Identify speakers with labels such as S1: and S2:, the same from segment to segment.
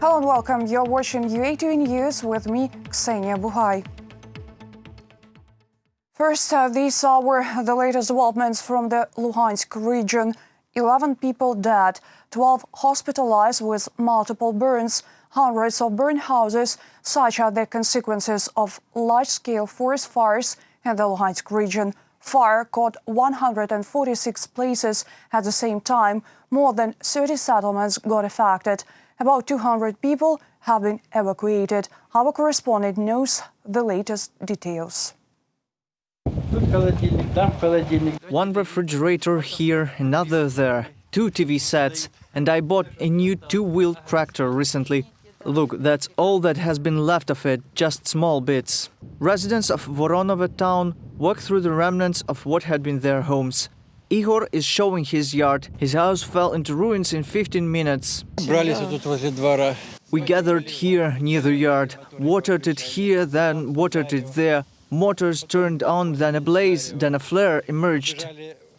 S1: Hello and welcome. You're watching UATV News with me, Ksenia Buhai. First, these are the latest developments from the Luhansk region. 11 people dead, 12 hospitalized with multiple burns, hundreds of burned houses. Such are the consequences of large-scale forest fires in the Luhansk region. Fire caught 146 places at the same time. More than 30 settlements got affected. About 200 people have been evacuated. Our correspondent knows the latest details.
S2: One refrigerator here, another there, 2 TV sets, and I bought a new 2-wheel tractor recently. Look, that's all that has been left of it, just small bits. Residents of Voronovo town walk through the remnants of what had been their homes. Igor is showing his yard. His house fell into ruins in 15 minutes. We gathered here near the yard, watered it here, then watered it there. Motors turned on, then a blaze, then a flare emerged.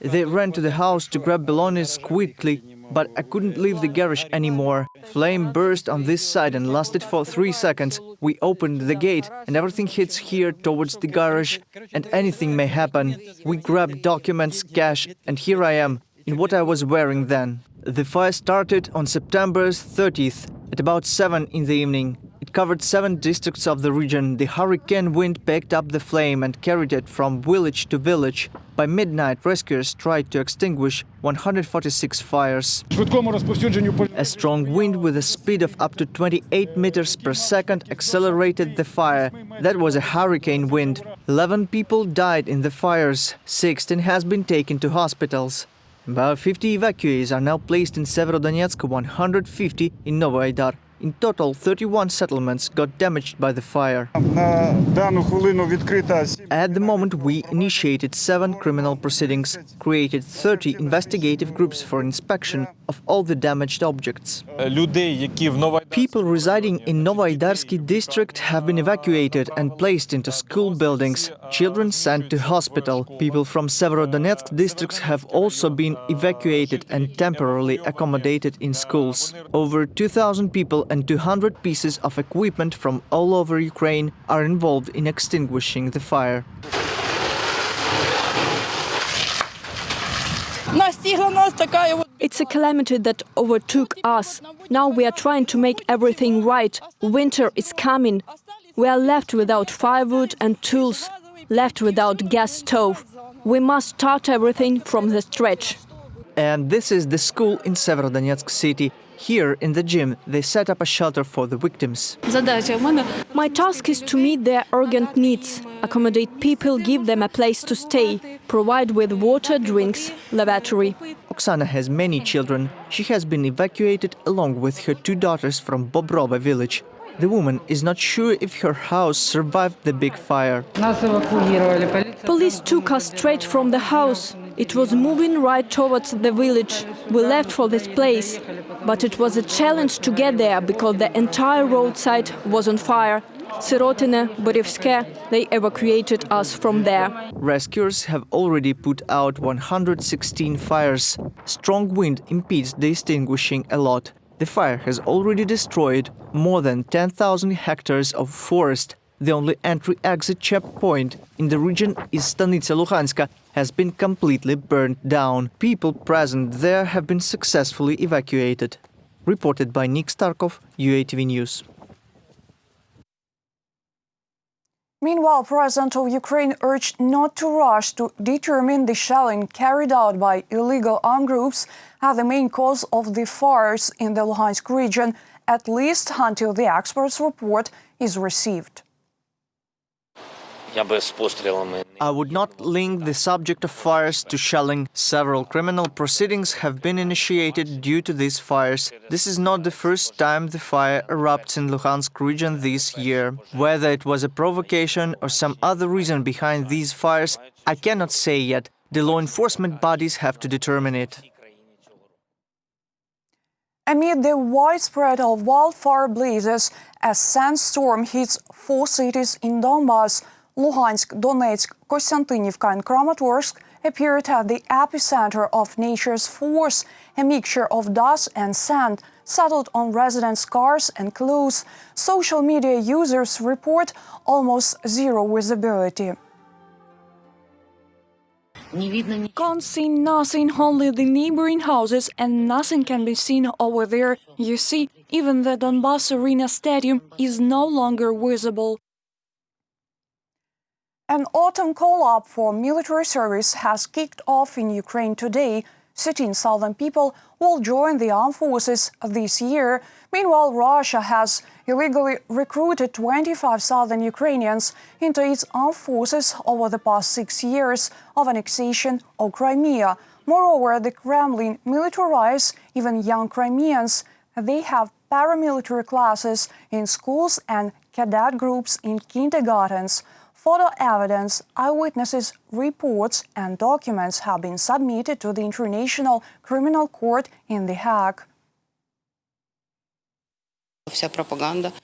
S2: They ran to the house to grab belongings quickly, but I couldn't leave the garage anymore. Flame burst on this side and lasted for 3 seconds. We opened the gate and everything hits here towards the garage, and anything may happen. We grabbed documents, cash, and here I am, in what I was wearing then. The fire started on September 30th at about 7 in the evening. It covered 7 districts of the region. The hurricane wind picked up the flame and carried it from village to village. By midnight, rescuers tried to extinguish 146 fires. A strong wind with a speed of up to 28 meters per second accelerated the fire. That was a hurricane wind. 11 people died in the fires. 16 has been taken to hospitals. About 50 evacuees are now placed in Severodonetsk, 150 in Novoaidar. In total, 31 settlements got damaged by the fire. At the moment, we initiated 7 criminal proceedings, created 30 investigative groups for inspection of all the damaged objects. People residing in Novoaidarsky district have been evacuated and placed into school buildings, children sent to hospital. People from Severodonetsk districts have also been evacuated and temporarily accommodated in schools. Over 2,000 people and 200 pieces of equipment from all over Ukraine are involved in extinguishing the fire.
S3: It's a calamity that overtook us. Now we are trying to make everything right. Winter is coming. We are left without firewood and tools, left without gas stove. We must start everything from the scratch.
S2: And this is the school in Severodonetsk city. Here, in the gym, they set up a shelter for the victims.
S3: My task is to meet their urgent needs, accommodate people, give them a place to stay, provide with water, drinks, lavatory.
S2: Oksana has many children. She has been evacuated along with her 2 daughters from Bobrova village. The woman is not sure if her house survived the big fire.
S3: Police took us straight from the house. It was moving right towards the village. We left for this place, but it was a challenge to get there because the entire roadside was on fire. Sirotine, Borivske, they evacuated us from there.
S2: Rescuers have already put out 116 fires. Strong wind impedes the extinguishing a lot. The fire has already destroyed more than 10,000 hectares of forest. The only entry-exit checkpoint in the region is Stanitsa Luhanska, has been completely burned down. People present there have been successfully evacuated. Reported by Nick Starkov, UATV News.
S1: Meanwhile, President of Ukraine urged not to rush to determine the shelling carried out by illegal armed groups as the main cause of the fires in the Luhansk region, at least until the expert's report is received.
S2: I would not link the subject of fires to shelling. Several criminal proceedings have been initiated due to these fires. This is not the first time the fire erupts in Luhansk region this year. Whether it was a provocation or some other reason behind these fires, I cannot say yet. The law enforcement bodies have to determine it.
S1: Amid the widespread of wildfire blazes, a sandstorm hits 4 cities in Donbas. Luhansk, Donetsk, Kostiantynivka and Kramatorsk appeared at the epicenter of nature's force. A mixture of dust and sand settled on residents' cars and clothes. Social media users report almost zero visibility. Can't see nothing, only the neighboring houses, and nothing can be seen over there. You see, even the Donbas Arena Stadium is no longer visible. An autumn call-up for military service has kicked off in Ukraine today. 16,000 people will join the armed forces this year. Meanwhile, Russia has illegally recruited 25,000 Ukrainians into its armed forces over the past 6 years of annexation of Crimea. Moreover, the Kremlin militarize even young Crimeans. They have paramilitary classes in schools and cadet groups in kindergartens. Photo evidence, eyewitnesses' reports and documents have been submitted to the International Criminal Court in The Hague.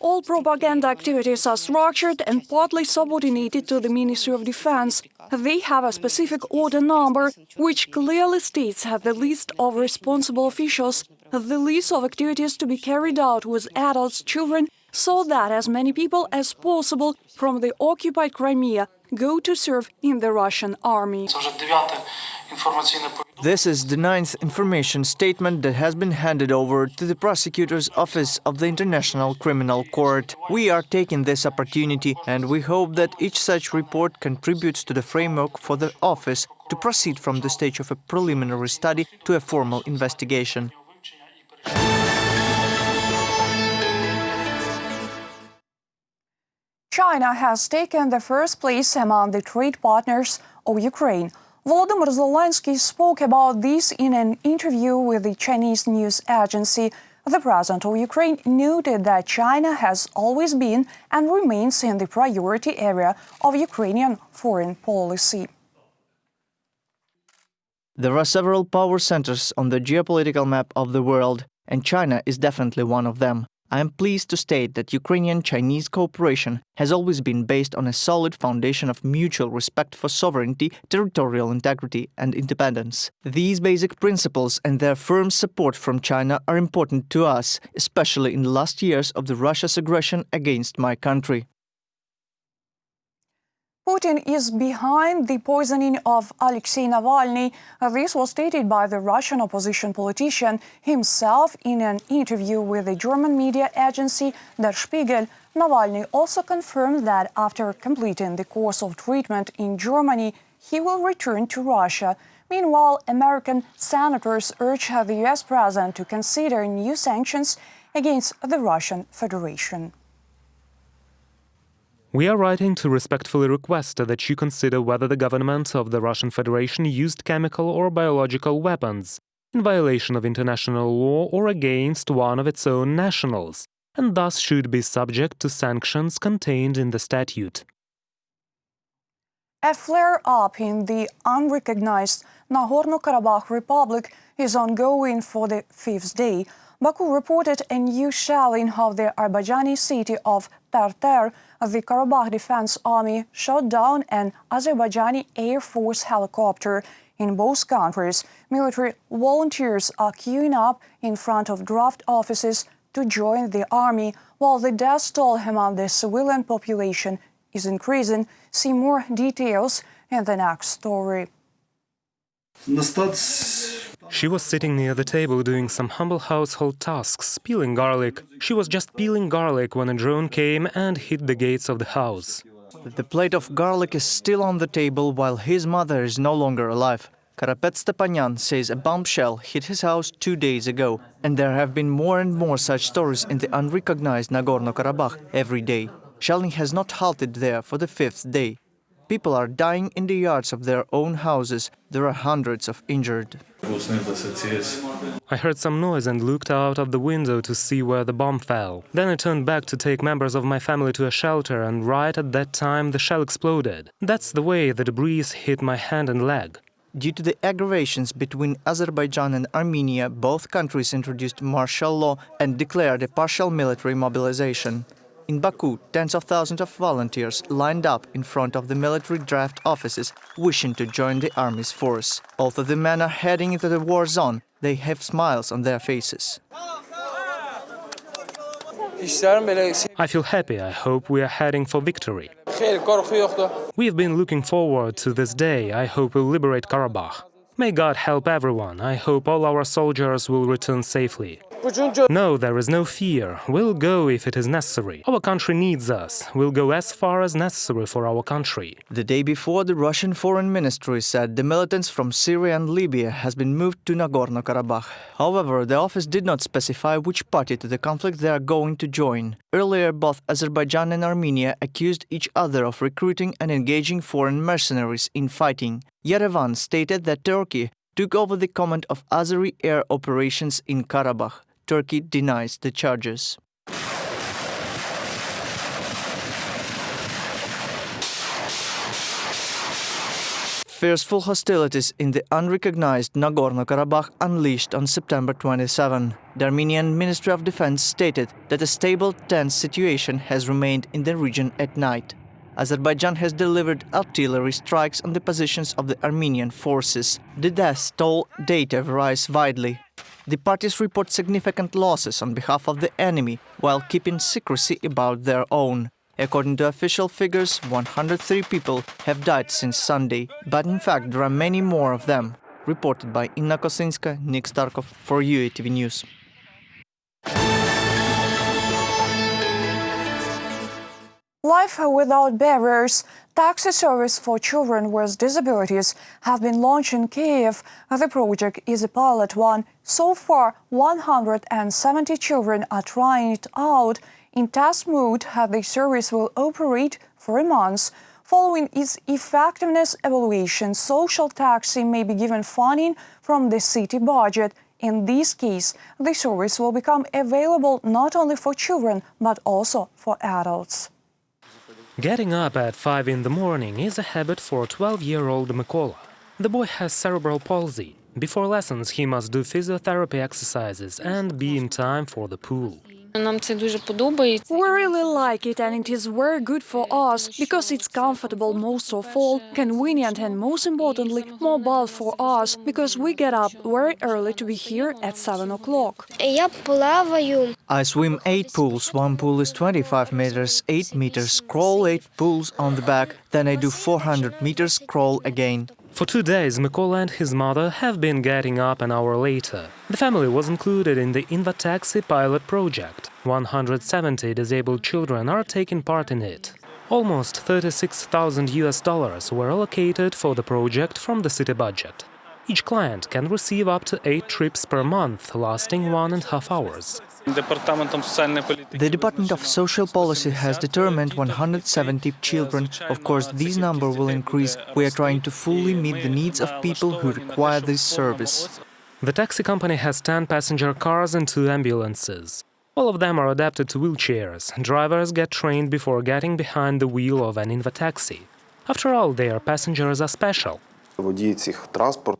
S1: All propaganda activities are structured and partly subordinated to the Ministry of Defense. They have a specific order number, which clearly states the list of responsible officials, the list of activities to be carried out with adults, children, so that as many people as possible from the occupied Crimea go to serve in the Russian army.
S2: This is the 9th information statement that has been handed over to the prosecutor's office of the International Criminal Court. We are taking this opportunity and we hope that each such report contributes to the framework for the office to proceed from the stage of a preliminary study to a formal investigation.
S1: China has taken the first place among the trade partners of Ukraine. Volodymyr Zelensky spoke about this in an interview with the Chinese news agency. The president of Ukraine noted that China has always been and remains in the priority area of Ukrainian foreign policy.
S2: There are several power centers on the geopolitical map of the world, and China is definitely one of them. I am pleased to state that Ukrainian-Chinese cooperation has always been based on a solid foundation of mutual respect for sovereignty, territorial integrity and independence. These basic principles and their firm support from China are important to us, especially in the last years of Russia's aggression against my country.
S1: Putin is behind the poisoning of Alexei Navalny. This was stated by the Russian opposition politician himself in an interview with the German media agency Der Spiegel. Navalny also confirmed that after completing the course of treatment in Germany, he will return to Russia. Meanwhile, American senators urge the US president to consider new sanctions against the Russian Federation.
S4: We are writing to respectfully request that you consider whether the government of the Russian Federation used chemical or biological weapons in violation of international law or against one of its own nationals, and thus should be subject to sanctions contained in the statute.
S1: A flare-up in the unrecognized Nagorno-Karabakh Republic is ongoing for the 5th day. Baku reported a new shelling of the Azerbaijani city of Tartar. The Karabakh Defense Army shot down an Azerbaijani Air Force helicopter. In both countries, military volunteers are queuing up in front of draft offices to join the army, while the death toll among the civilian population is increasing. See more details in the next story.
S4: She was sitting near the table doing some humble household tasks, peeling garlic. She was just peeling garlic when a drone came and hit the gates of the house.
S2: The plate of garlic is still on the table while his mother is no longer alive. Karapet Stepanyan says a bombshell hit his house 2 days ago, and there have been more and more such stories in the unrecognized Nagorno-Karabakh every day. Shelling has not halted there for the 5th day. People are dying in the yards of their own houses. There are hundreds of injured.
S4: I heard some noise and looked out of the window to see where the bomb fell. Then I turned back to take members of my family to a shelter, and right at that time the shell exploded. That's the way the debris hit my hand and leg.
S2: Due to the aggravations between Azerbaijan and Armenia, both countries introduced martial law and declared a partial military mobilization. In Baku, tens of thousands of volunteers lined up in front of the military draft offices, wishing to join the army's force. Although the men are heading into the war zone, they have smiles on their faces.
S4: I feel happy. I hope we are heading for victory. We've been looking forward to this day. I hope we'll liberate Karabakh. May God help everyone. I hope all our soldiers will return safely. No, there is no fear. We'll go if it is necessary. Our country needs us. We'll go as far as necessary for our country.
S2: The day before, the Russian Foreign Ministry said the militants from Syria and Libya has been moved to Nagorno-Karabakh. However, the office did not specify which party to the conflict they are going to join. Earlier, both Azerbaijan and Armenia accused each other of recruiting and engaging foreign mercenaries in fighting. Yerevan stated that Turkey took over the command of Azeri air operations in Karabakh. Turkey denies the charges. Fierceful hostilities in the unrecognized Nagorno-Karabakh unleashed on September 27. The Armenian Ministry of Defense stated that a stable, tense situation has remained in the region at night. Azerbaijan has delivered artillery strikes on the positions of the Armenian forces. The death toll data varies widely. The parties report significant losses on behalf of the enemy while keeping secrecy about their own. According to official figures, 103 people have died since Sunday, but in fact there are many more of them. Reported by Inna Kosinska, Nick Starkov for UATV News.
S1: Life without barriers. Taxi service for children with disabilities have been launched in Kyiv. The project is a pilot one. So far, 170 children are trying it out. In test mode, the service will operate for a month. Following its effectiveness evaluation, social taxi may be given funding from the city budget. In this case, the service will become available not only for children, but also for adults.
S4: Getting up at 5 in the morning is a habit for 12-year-old Mykola. The boy has cerebral palsy. Before lessons, he must do physiotherapy exercises and be in time for the pool.
S5: We really like it, and it is very good for us because it's comfortable most of all, convenient and most importantly mobile for us because we get up very early to be here at 7 o'clock.
S2: I swim 8 pools. One pool is 25 meters, 8 meters, crawl 8 pools on the back, then I do 400 meters crawl again.
S4: For 2 days, Mykola and his mother have been getting up an hour later. The family was included in the InvaTaxi pilot project. 170 disabled children are taking part in it. Almost $36,000 were allocated for the project from the city budget. Each client can receive up to 8 trips per month, lasting 1.5 hours.
S2: The Department of Social Policy has determined 170 children. Of course, this number will increase. We are trying to fully meet the needs of people who require this service.
S4: The taxi company has 10 passenger cars and 2 ambulances. All of them are adapted to wheelchairs. Drivers get trained before getting behind the wheel of an InvaTaxi. After all, their passengers are special.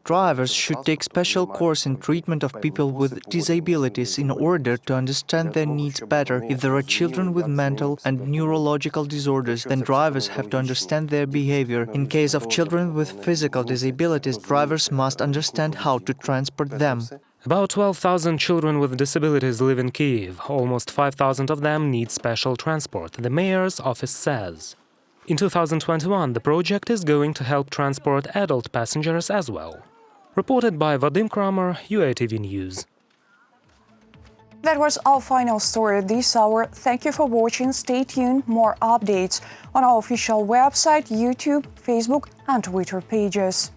S2: Drivers should take special course in treatment of people with disabilities in order to understand their needs better. If there are children with mental and neurological disorders, then drivers have to understand their behavior. In case of children with physical disabilities, drivers must understand how to transport them.
S4: About 12,000 children with disabilities live in Kyiv. Almost 5,000 of them need special transport, the mayor's office says. In 2021, the project is going to help transport adult passengers as well. Reported by Vadim Kramer, UATV News.
S1: That was our final story this hour. Thank you for watching. Stay tuned. More updates on our official website, YouTube, Facebook and Twitter pages.